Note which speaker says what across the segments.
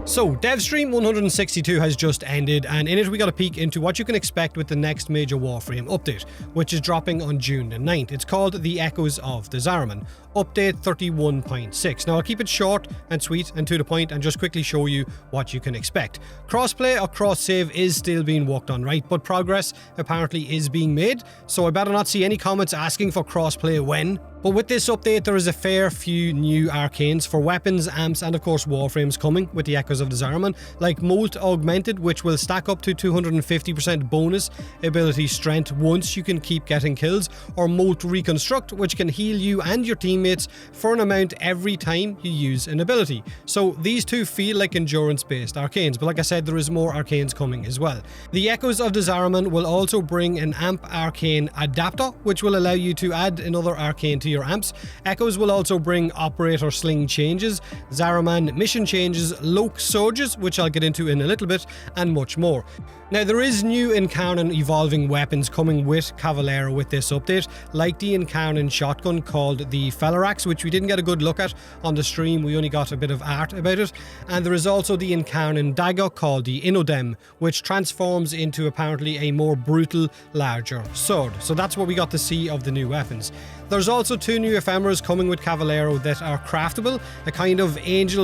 Speaker 1: So, Devstream 162 has just ended, and in it we got a peek into what you can expect with the next major Warframe update, which is dropping on June the 9th. It's called The Echoes of the Zariman, update 31.6. Now I'll keep it short and sweet and to the point and just quickly show you what you can expect. Crossplay or cross-save is still being worked on, right? But progress apparently is being made, so I better not see any comments asking for crossplay when. But with this update, there is a fair few new arcanes for weapons, amps, and of course Warframes coming with the Echoes of the Zariman, like Molt Augmented, which will stack up to 250% bonus ability strength once you can keep getting kills, or Molt Reconstruct, which can heal you and your teammates for an amount every time you use an ability. So these two feel like endurance-based arcanes, but like I said, there is more arcanes coming as well. The Echoes of the Zariman will also bring an amp arcane adapter, which will allow you to add another arcane to your amps. Echoes will also bring operator sling changes, Zariman mission changes, Lohk surges, which I'll get into in a little bit, and much more. Now there is new Incarnon evolving weapons coming with Cavalera with this update, like the Incarnon shotgun called the Felarax, which we didn't get a good look at on the stream, we only got a bit of art about it, and there is also the Incarnon dagger called the Inodem, which transforms into apparently a more brutal, larger sword. So that's what we got to see of the new weapons. There's also two new ephemeras coming with Cavalero that are craftable, a kind of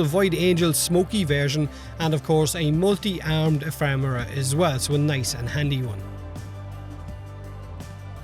Speaker 1: Void Angel smoky version, and of course a multi-armed ephemera as well, so a nice and handy one.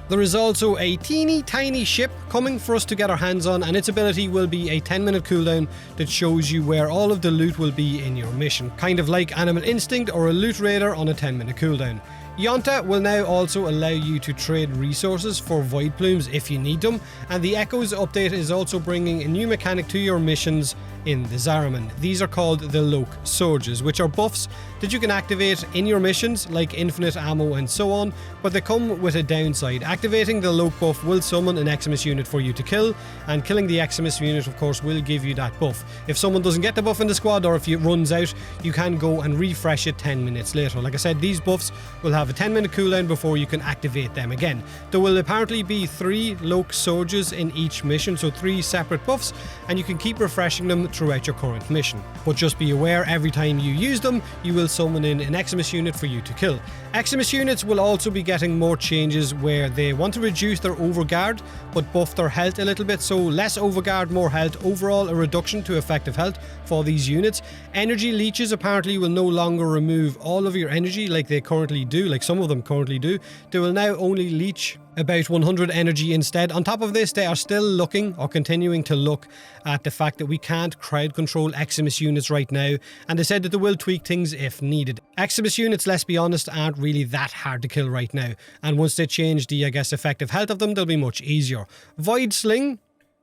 Speaker 1: There is also a teeny tiny ship coming for us to get our hands on, and its ability will be a 10-minute cooldown that shows you where all of the loot will be in your mission, kind of like Animal Instinct or a Loot Raider on a 10-minute cooldown. Yonta will now also allow you to trade resources for void plumes if you need them, and the Echoes update is also bringing a new mechanic to your missions in the Zariman. These are called the Lohk surges, which are buffs that you can activate in your missions, like infinite ammo and so on, but they come with a downside. Activating the Lohk buff will summon an Eximus unit for you to kill, and killing the Eximus unit of course will give you that buff. If someone doesn't get the buff in the squad, or if it runs out, you can go and refresh it 10 minutes later. Like I said, these buffs will have a 10-minute cooldown before you can activate them again. There will apparently be 3 Lohk surges in each mission, so 3 separate buffs, and you can keep refreshing them throughout your current mission. But just be aware, every time you use them, you will summon in an Eximus unit for you to kill. Eximus units will also be getting more changes where they want to reduce their overguard but buff their health a little bit, so less overguard, more health, overall a reduction to effective health for these units. Energy leeches apparently will no longer remove all of your energy like they currently do, like some of them currently do. They will now only leech about 100 energy instead. On top of this, they are still looking, or continuing to look, at the fact that we can't crowd control Eximus units right now, and they said that they will tweak things if needed. Eximus units, let's be honest, aren't really that hard to kill right now, and once they change the, effective health of them, they'll be much easier. Void Sling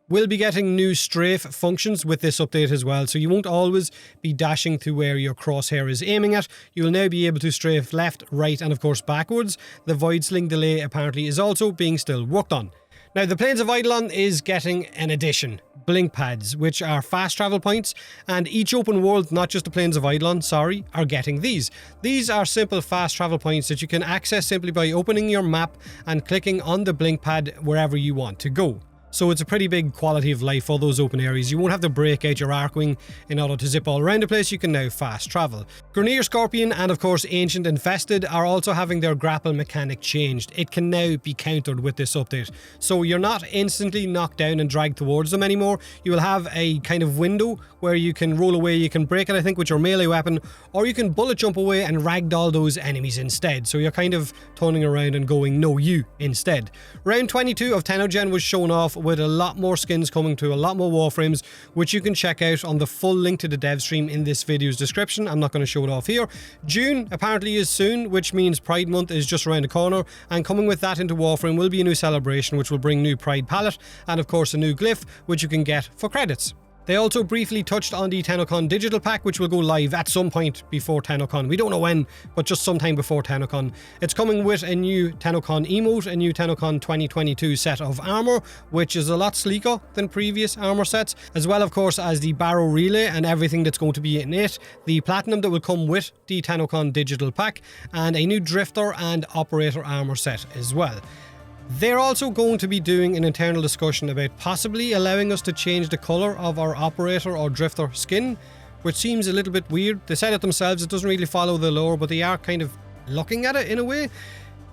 Speaker 1: will be getting new strafe functions with this update as well, so you won't always be dashing to where your crosshair is aiming at. You will now be able to strafe left, right, and of course backwards. The Void Sling delay apparently is also being still worked on. Now, the Plains of Eidolon is getting an addition, blink pads, which are fast travel points, and each open world, not just the Plains of Eidolon, are getting these. These are simple fast travel points that you can access simply by opening your map and clicking on the blink pad wherever you want to go. So it's a pretty big quality of life for those open areas. You won't have to break out your Arcwing in order to zip all around the place. You can now fast travel. Grineer Scorpion and of course Ancient Infested are also having their grapple mechanic changed. It can now be countered with this update. So you're not instantly knocked down and dragged towards them anymore. You will have a kind of window where you can roll away. You can break it, I think, with your melee weapon, or you can bullet jump away and ragdoll those enemies instead. So you're kind of turning around and going no you instead. Round 22 of Tenogen was shown off with a lot more skins coming to a lot more Warframes, which you can check out on the full link to the dev stream in this video's description. I'm not going to show it off here. June apparently is soon, which means Pride Month is just around the corner, and coming with that into Warframe will be a new celebration which will bring new Pride palette and of course a new glyph which you can get for credits. They also briefly touched on the TennoCon digital pack, which will go live at some point before TennoCon. We don't know when, but just sometime before TennoCon. It's coming with a new TennoCon emote, a new TennoCon 2022 set of armor, which is a lot sleeker than previous armor sets, as well of course as the barrow relay and everything that's going to be in it, the platinum that will come with the TennoCon digital pack, and a new drifter and operator armor set as well. They're also going to be doing an internal discussion about possibly allowing us to change the colour of our operator or drifter skin, which seems a little bit weird. They said it themselves, it doesn't really follow the lore, but they are kind of looking at it in a way.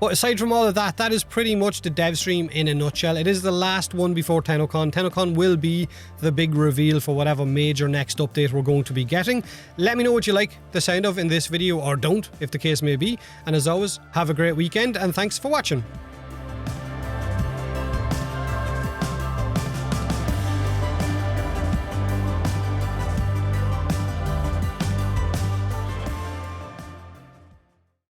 Speaker 1: But aside from all of that, that is pretty much the dev stream in a nutshell. It is the last one before TennoCon. TennoCon will be the big reveal for whatever major next update we're going to be getting. Let me know what you like the sound of in this video, or don't, if the case may be. And as always, have a great weekend, and thanks for watching.